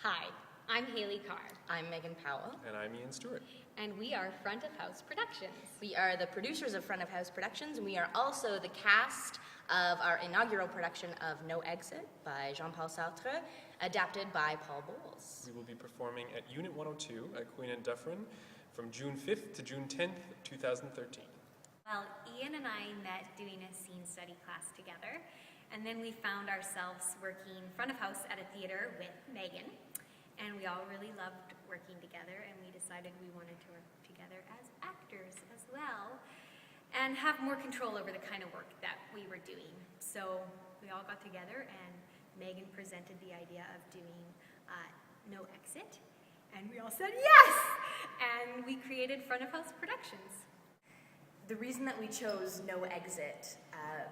Hi, I'm Haley Carr. I'm Megan Powell. And I'm Ian Stewart. And we are Front of House Productions. We are the producers of Front of House Productions, and we are also the cast of our inaugural production of No Exit by Jean-Paul Sartre, adapted by Paul Bowles. We will be performing at Unit 102 at Queen and Dufferin from June 5th to June 10th, 2013. Well, Ian and I met doing a scene study class together, and then we found ourselves working front of house at a theater with Megan, and we all really loved working together, and we decided we wanted to work together as actors as well, and have more control over the kind of work that we were doing. So we all got together, and Megan presented the idea of doing No Exit, and we all said yes! And we created Front of House Productions. The reason that we chose No Exit,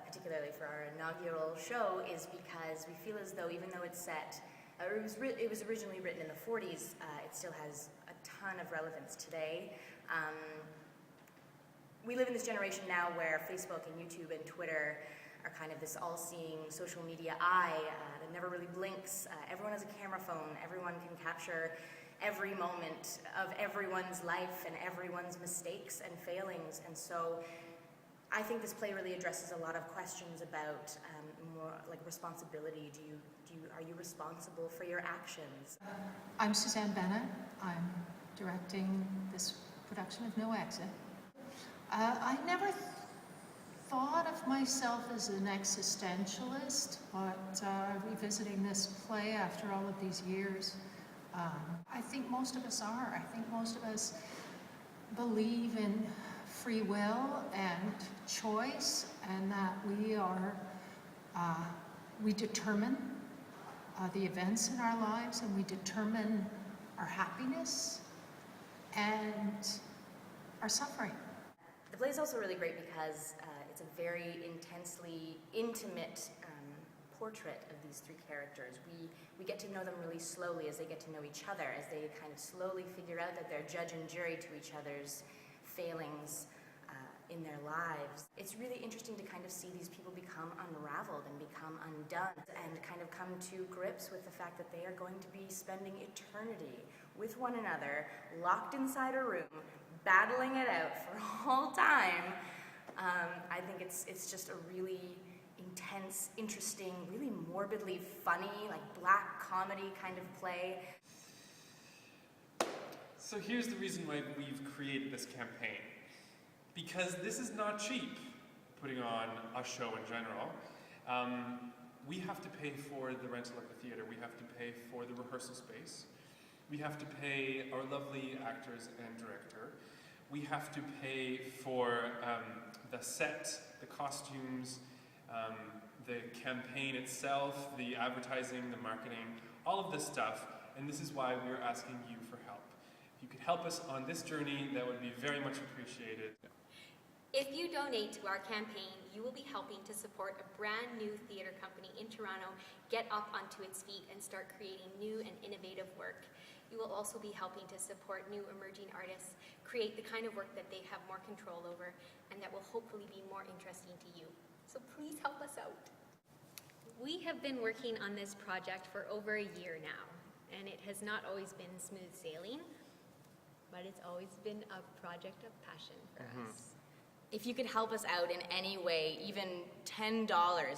particularly for our inaugural show, is because we feel as though even though it's set, it was originally written in the 40s, it still has a ton of relevance today. We live in this generation now where Facebook and YouTube and Twitter are kind of this all-seeing social media eye that never really blinks. Everyone has a camera phone. Everyone can capture every moment of everyone's life and everyone's mistakes and failings. And so I think this play really addresses a lot of questions about more like responsibility. Are you responsible for your actions? I'm Suzanne Bennett. I'm directing this production of No Exit. I never thought of myself as an existentialist, but revisiting this play after all of these years, I think most of us are. I think most of us believe in free will and choice, and that we determine the events in our lives, and we determine our happiness and our suffering. The play is also really great because it's a very intensely intimate portrait of these three characters. We get to know them really slowly as they get to know each other, as they kind of slowly figure out that they're judge and jury to each other's failings in their lives. It's really interesting to kind of see these people become unraveled and become undone and kind of come to grips with the fact that they are going to be spending eternity with one another, locked inside a room, battling it out for all time. I think it's just a really intense, interesting, really morbidly funny, like black comedy kind of play. So here's the reason why we've created this campaign. Because this is not cheap, putting on a show in general. We have to pay for the rental of the theater. We have to pay for the rehearsal space. We have to pay our lovely actors and director. We have to pay for the set, the costumes, the campaign itself, the advertising, the marketing, all of this stuff. And this is why we're asking you for help. If you could help us on this journey, that would be very much appreciated. If you donate to our campaign, you will be helping to support a brand new theater company in Toronto get up onto its feet and start creating new and innovative work. You will also be helping to support new emerging artists create the kind of work that they have more control over and that will hopefully be more interesting to you. So please help us out. We have been working on this project for over a year now, and it has not always been smooth sailing, but it's always been a project of passion for us. If you could help us out in any way, even $10,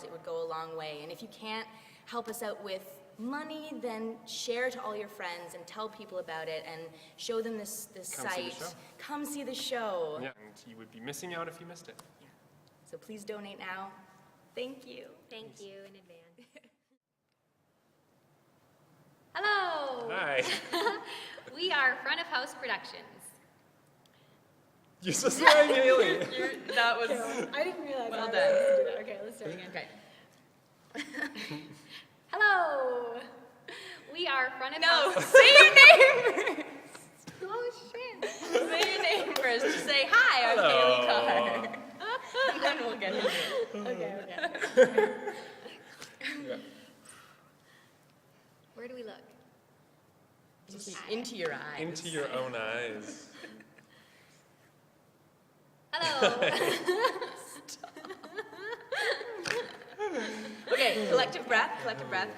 it would go a long way. And if you can't help us out with money, then share to all your friends and tell people about it and show them this site. Come see the show. Yeah, and you would be missing out if you missed it. Yeah. So please donate now. Thank you. Thank you in advance. Hello! Hi. We are Front of House Productions. You're so sorry, Haley. That was I didn't realize well I done. was supposed to do that. Okay, let's start again. Okay. Hello! We are Front of No, House. say your name first. Oh shit! Say your name first. Just say, hi, I'm Haley Carr. And then we'll get into it. Okay. Yeah. Where do we look? Into your eyes. Into your own eyes. Hello! Okay, collective breath, collective breath.